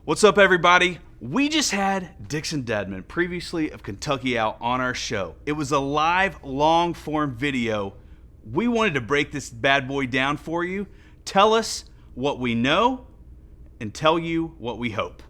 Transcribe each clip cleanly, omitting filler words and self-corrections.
What's up, everybody? We just had Dixon Dedman, previously of Kentucky Out, on our show. It was a live, long-form video. We wanted to break this bad boy down for you, tell us what we know, and tell you what we hope.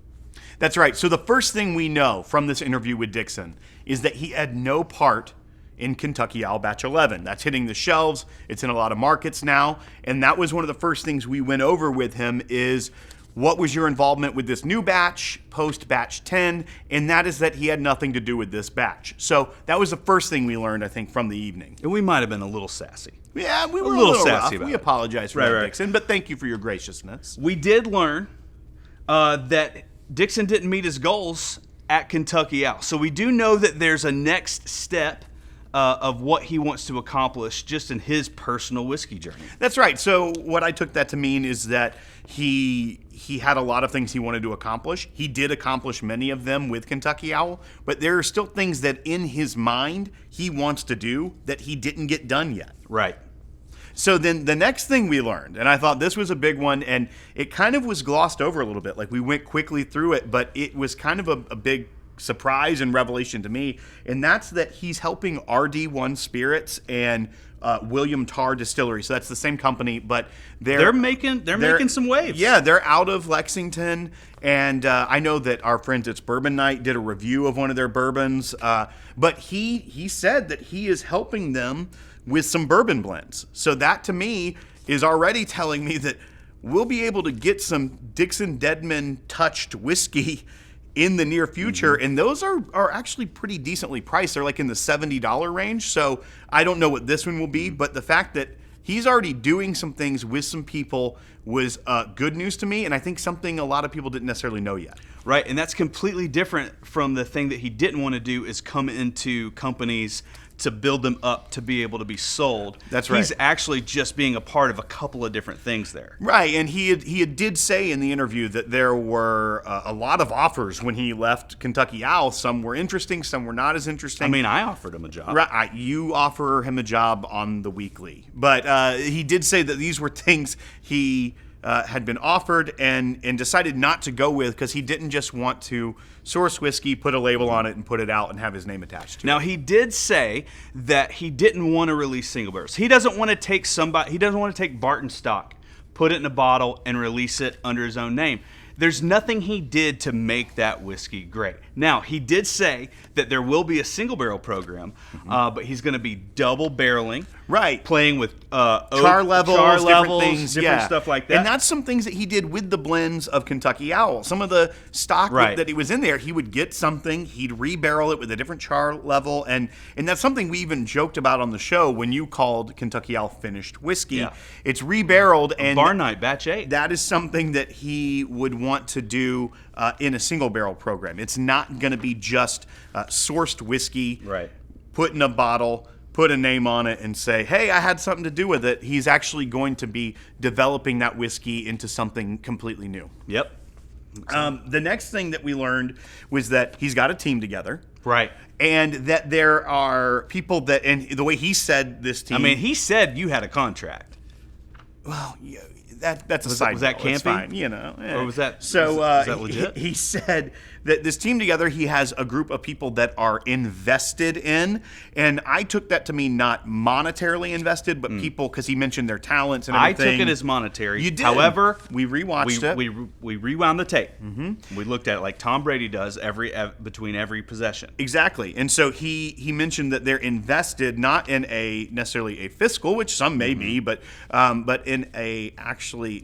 That's right. So the first thing we know from this interview with Dixon is that he had no part in Kentucky Owl Batch 11. That's hitting the shelves. It's in a lot of markets now. And that was one of the first things we went over with him is, what was your involvement with this new batch, post batch 10? And that is that he had nothing to do with this batch. So that was the first thing we learned, I think, from the evening. And we might have been a little sassy. Yeah, we were a little sassy rough. about We it. apologize for that, Right. Dixon, but thank you for your graciousness. We did learn that Dixon didn't meet his goals at Kentucky Out. So we do know that there's a next step of what he wants to accomplish just in his personal whiskey journey. That's right. So what I took that to mean is that he had a lot of things he wanted to accomplish. He did accomplish many of them with Kentucky Owl, but there are still things that in his mind he wants to do that he didn't get done yet. Right. So then the next thing we learned, and I thought this was a big one, and it kind of was glossed over a little bit. Like, we went quickly through it, but it was kind of a big surprise and revelation to me, and that's that he's helping RD1 Spirits and William Tarr Distillery. So that's the same company, but They're making some waves. Yeah, they're out of Lexington, and I know that our friends at Bourbon Night did a review of one of their bourbons, but he said that he is helping them with some bourbon blends. So that, to me, is already telling me that we'll be able to get some Dixon Dedman touched whiskey in the near future, and those are actually pretty decently priced. They're like in the $70 range, so I don't know what this one will be, but the fact that he's already doing some things with some people was good news to me, and I think something a lot of people didn't necessarily know yet. Right, and that's completely different from the thing that he didn't want to do, is come into companies to build them up to be able to be sold. That's right. He's actually just being a part of a couple of different things there. Right, and he did say in the interview that there were a lot of offers when he left Kentucky Owl. Some were interesting, some were not as interesting. I mean, I offered him a job. Right, you offer him a job on the weekly. But he did say that these were things he had been offered and decided not to go with because he didn't just want to source whiskey, put a label on it, and put it out and have his name attached to it. Now, he did say that he didn't want to release single barrels. He doesn't want to take Barton stock, put it in a bottle, and release it under his own name. There's nothing he did to make that whiskey great. Now, he did say that there will be a single barrel program, but he's going to be double barreling. Right. Playing with char levels, different things, different stuff like that. And that's some things that he did with the blends of Kentucky Owl. Some of the stock that he was in there, he would get something, he'd rebarrel it with a different char level, and that's something we even joked about on the show when you called Kentucky Owl finished whiskey. Yeah. It's rebarreled, and Bar Night, Batch 8. That is something that he would want to do in a single barrel program. It's not going to be just sourced whiskey, put in a bottle, put a name on it, and say, hey, I had something to do with it. He's actually going to be developing that whiskey into something completely new. Yep. The next thing that we learned was that he's got a team together. Right. And that there are people that, and the way he said this team. I mean, he said you had a contract. Well, yeah. That's a side was that note. It's camping? fine, you know. Or was that so? Was that legit? He said that this team together, he has a group of people that are invested in, and I took that to mean not monetarily invested, but people, because he mentioned their talents and everything. I took it as monetary. You did. However, we rewatched it. We rewound the tape. We looked at it like Tom Brady does between every possession. Exactly. And so he mentioned that they're invested not in necessarily a fiscal, which some may be, but in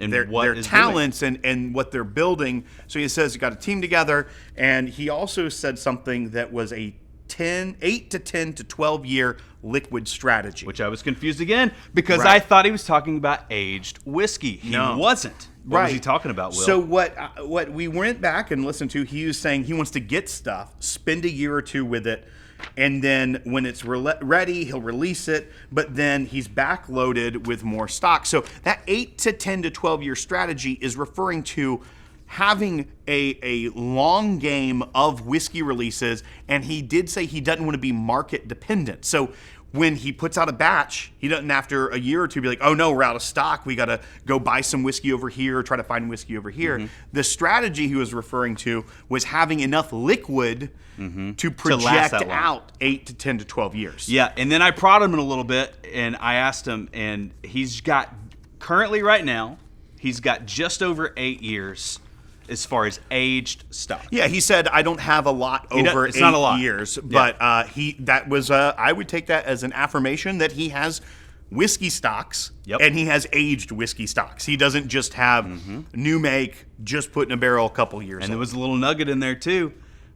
their talents and what they're building. So he says he got a team together, and he also said something that was a 8 to 10 to 12 year liquid strategy. Which I was confused again because Right. I thought he was talking about aged whiskey. He wasn't. What was he talking about, Will? So what we went back and listened to, he was saying he wants to get stuff, spend a year or two with it, and then when it's ready, he'll release it, but then he's backloaded with more stock. So that 8 to 10 to 12 year strategy is referring to having a long game of whiskey releases, and he did say he doesn't want to be market dependent. So when he puts out a batch, he doesn't after a year or two be like, oh no, we're out of stock. We got to go buy some whiskey over here, try to find whiskey over here. The strategy he was referring to was having enough liquid to project that long. out 8 to 10 to 12 years. Yeah, and then I prodded him a little bit, and I asked him, and he's got, currently right now, he's got just over 8 years as far as aged stock. Yeah, he said I don't have a lot over it's not a 8 lot. years, Yeah. but I would take that as an affirmation that he has whiskey stocks and he has aged whiskey stocks. He doesn't just have new make, just put in a barrel a couple years And old. there was a little nugget in there too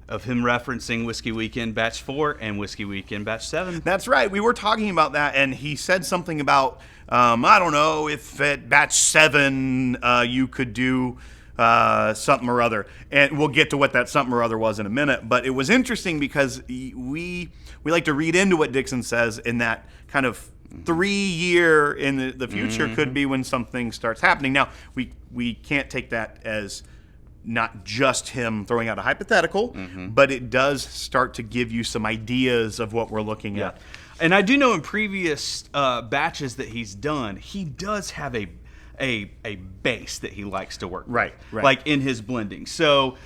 of him referencing Whiskey Weekend Batch 4 and Whiskey Weekend Batch 7. That's right. We were talking about that, and he said something about I don't know if at batch 7 you could do something or other, and we'll get to what that something or other was in a minute. But it was interesting because we like to read into what Dixon says in that kind of 3 year in the future could be when something starts happening. Now we can't take that as not just him throwing out a hypothetical, but it does start to give you some ideas of what we're looking at. And I do know in previous batches that he's done, he does have a base that he likes to work with. Right. Like in his blending. So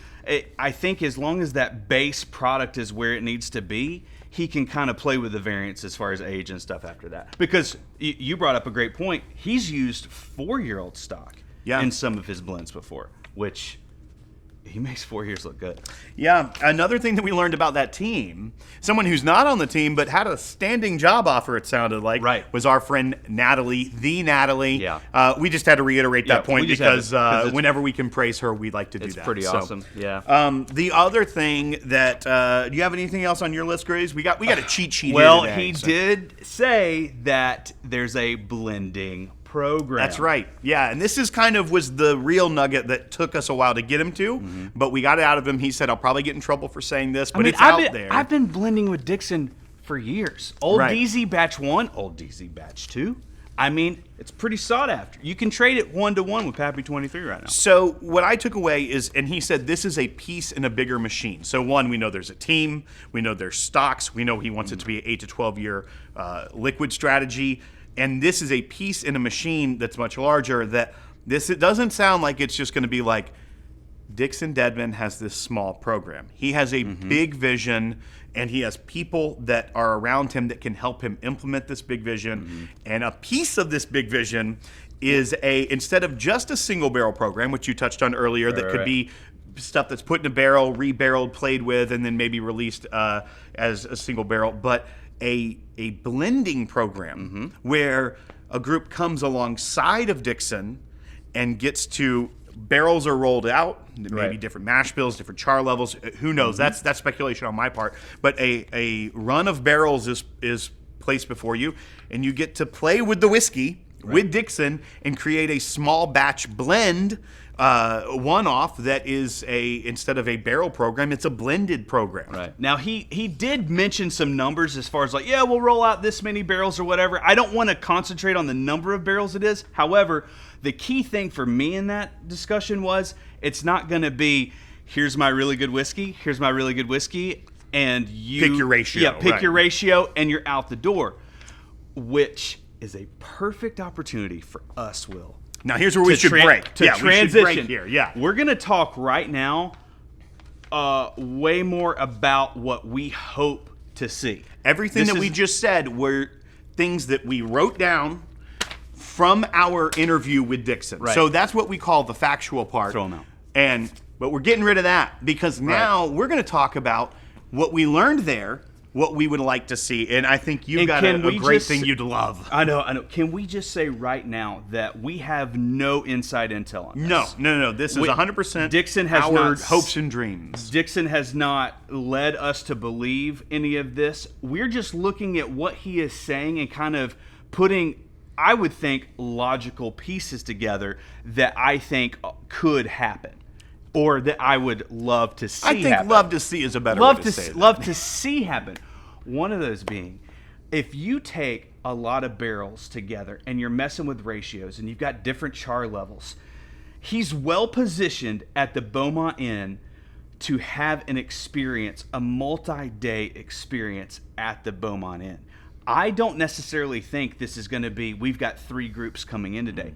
I think as long as that base product is where it needs to be, he can kind of play with the variants as far as age and stuff after that. Because you brought up a great point. He's used 4-year-old stock in some of his blends before, which he makes 4 years look good. Yeah. Another thing that we learned about that team, someone who's not on the team but had a standing job offer, it sounded like, was our friend Natalie, the Natalie. Yeah. We just had to reiterate that point because whenever we can praise her, we like to do that. It's pretty awesome. Yeah. The other thing that, do you have anything else on your list, Grace? We got a cheat sheet well, here today. He did say that there's a blending program. That's right. Yeah, and this is was the real nugget that took us a while to get him to, but we got it out of him. He said, I'll probably get in trouble for saying this, but it's out there. I've been blending with Dixon for years. Old Right. DZ Batch 1, Old DZ Batch 2. I mean, it's pretty sought after. You can trade it 1-to-1 with Pappy 23 right now. So what I took away is, and he said this is a piece in a bigger machine. So one, we know there's a team. We know there's stocks. We know he wants it to be an 8 to 12 year liquid strategy. And this is a piece in a machine that's much larger. It doesn't sound like it's just going to be like Dixon Dedman has this small program. He has a big vision, and he has people that are around him that can help him implement this big vision. And a piece of this big vision is instead of just a single barrel program, which you touched on earlier, that could be stuff that's put in a barrel, re-barreled, played with, and then maybe released as a single barrel, but a blending program where a group comes alongside of Dixon and gets to, barrels are rolled out, maybe different mash bills, different char levels, who knows, that's speculation on my part, but a run of barrels is placed before you, and you get to play with the whiskey with Dixon and create a small batch blend, one-off that is instead of a barrel program, it's a blended program. Right. Now, he did mention some numbers as far as like, we'll roll out this many barrels or whatever. I don't want to concentrate on the number of barrels it is. However, the key thing for me in that discussion was it's not going to be, here's my really good whiskey, and you pick your ratio. Yeah, pick your ratio, and you're out the door, which is a perfect opportunity for us, Will. Now here's where we should break. To transition. We should break here. Yeah. We're going to talk right now way more about what we hope to see. Everything we just said were things that we wrote down from our interview with Dixon. Right. So that's what we call the factual part. Throw them out. But we're getting rid of that because now we're going to talk about what we learned there, what we would like to see. And I think you've got a great thing you'd love. I know. Can we just say right now that we have no inside intel on this? No. This is 100% Dixon has our hopes and dreams. Dixon has not led us to believe any of this. We're just looking at what he is saying and kind of putting, I would think, logical pieces together that I think could happen. Or that I would love to see happen. I think love to see is a better way to say that. Love to see happen. One of those being, if you take a lot of barrels together and you're messing with ratios and you've got different char levels, he's well positioned at the Beaumont Inn to have an experience, a multi-day experience at the Beaumont Inn. I don't necessarily think this is going to be, we've got 3 groups coming in today.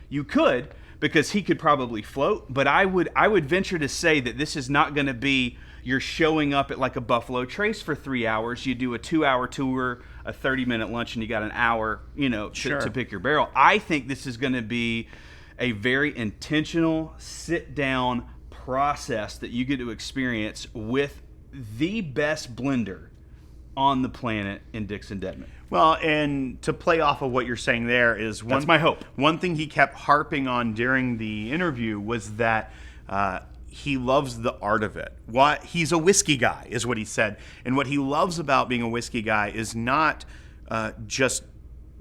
You could, because he could probably float, but I would venture to say that this is not going to be you're showing up at like a Buffalo Trace for 3 hours. You do a 2-hour tour, a 30-minute lunch, and you got an hour, to pick your barrel. I think this is going to be a very intentional sit-down process that you get to experience with the best blender on the planet in Dixon Dedman. Well, and to play off of what you're saying there is That's my hope. One thing he kept harping on during the interview was that he loves the art of it. He's a whiskey guy, is what he said. And what he loves about being a whiskey guy is not just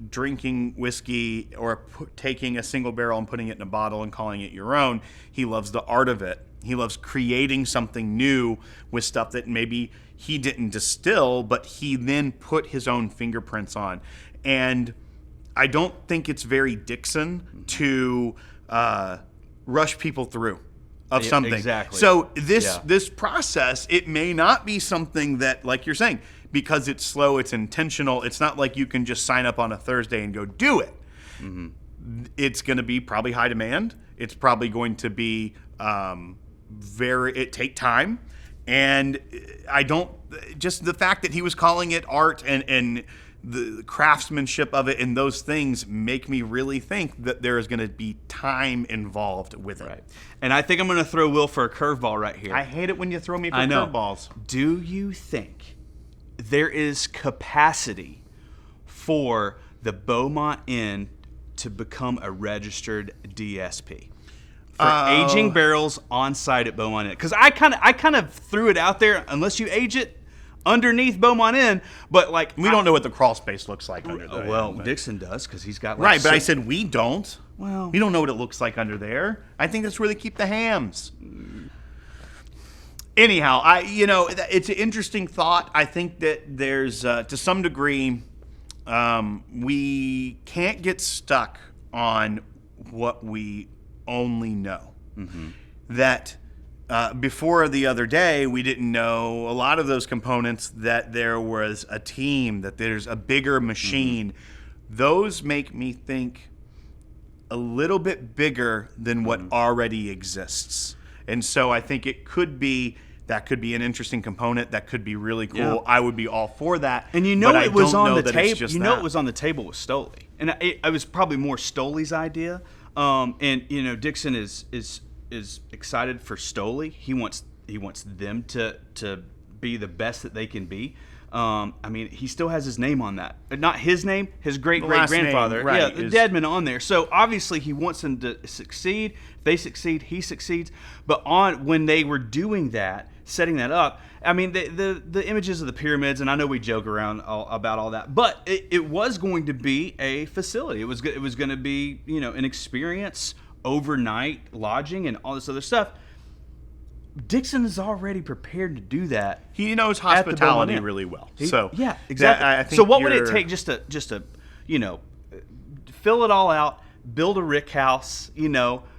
drinking whiskey or taking a single barrel and putting it in a bottle and calling it your own. He loves the art of it. He loves creating something new with stuff that maybe he didn't distill, but he then put his own fingerprints on. And I don't think it's very Dixon to rush people through of something. Exactly. So this process, it may not be something that, like you're saying, because it's slow, it's intentional. It's not like you can just sign up on a Thursday and go do it. Mm-hmm. It's going to be probably high demand. It's probably going to be take time. And I don't, just the fact that he was calling it art and the craftsmanship of it and those things make me really think that there is going to be time involved with it. Right. And I think I'm going to throw Will for a curveball right here. I hate it when you throw me for curveballs. Do you think there is capacity for the Beaumont Inn to become a registered DSP? For aging barrels on site at Beaumont Inn, because I kind of threw it out there. Unless you age it underneath Beaumont Inn, but like we don't know what the crawl space looks like under there. Well, Dixon does because he's got right. But I said we don't. Well, we don't know what it looks like under there. I think that's where they keep the hams. Anyhow, it's an interesting thought. I think that there's to some degree we can't get stuck on what we only know. Mm-hmm. That before the other day, we didn't know a lot of those components, that there was a team, that there's a bigger machine. Mm-hmm. Those make me think a little bit bigger than what already exists. And so I think that could be an interesting component. That could be really cool. Yeah. I would be all for that. And it was on the table. It was on the table with Stoley. And it was probably more Stoley's idea. And Dixon is excited for Stoley. He wants them to be the best that they can be. He still has his name on that. Not his name, his great-great-grandfather. Right, Dedman on there. So obviously he wants them to succeed. If they succeed, he succeeds. But when they were doing that, setting that up, the images of the pyramids, and I know we joke around about all that, but it was going to be a facility. It was going to be an experience, overnight lodging, and all this other stuff. Dixon is already prepared to do that. He knows hospitality really well. Yeah, exactly. I think what would it take just to fill it all out, build a rick house,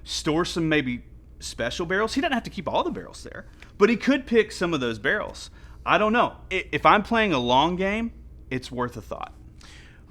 store some maybe special barrels? He doesn't have to keep all the barrels there, but he could pick some of those barrels. I don't know. If I'm playing a long game, it's worth a thought.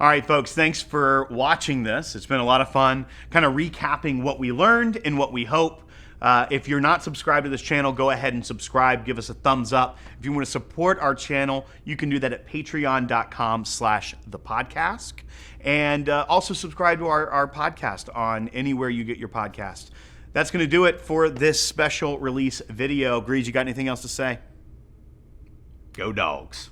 All right, folks, thanks for watching this. It's been a lot of fun kind of recapping what we learned and what we hope. If you're not subscribed to this channel, go ahead and subscribe. Give us a thumbs up. If you want to support our channel, you can do that at patreon.com/thepodcast. And also subscribe to our podcast on anywhere you get your podcast. That's going to do it for this special release video. Greaves, you got anything else to say? Go Dogs.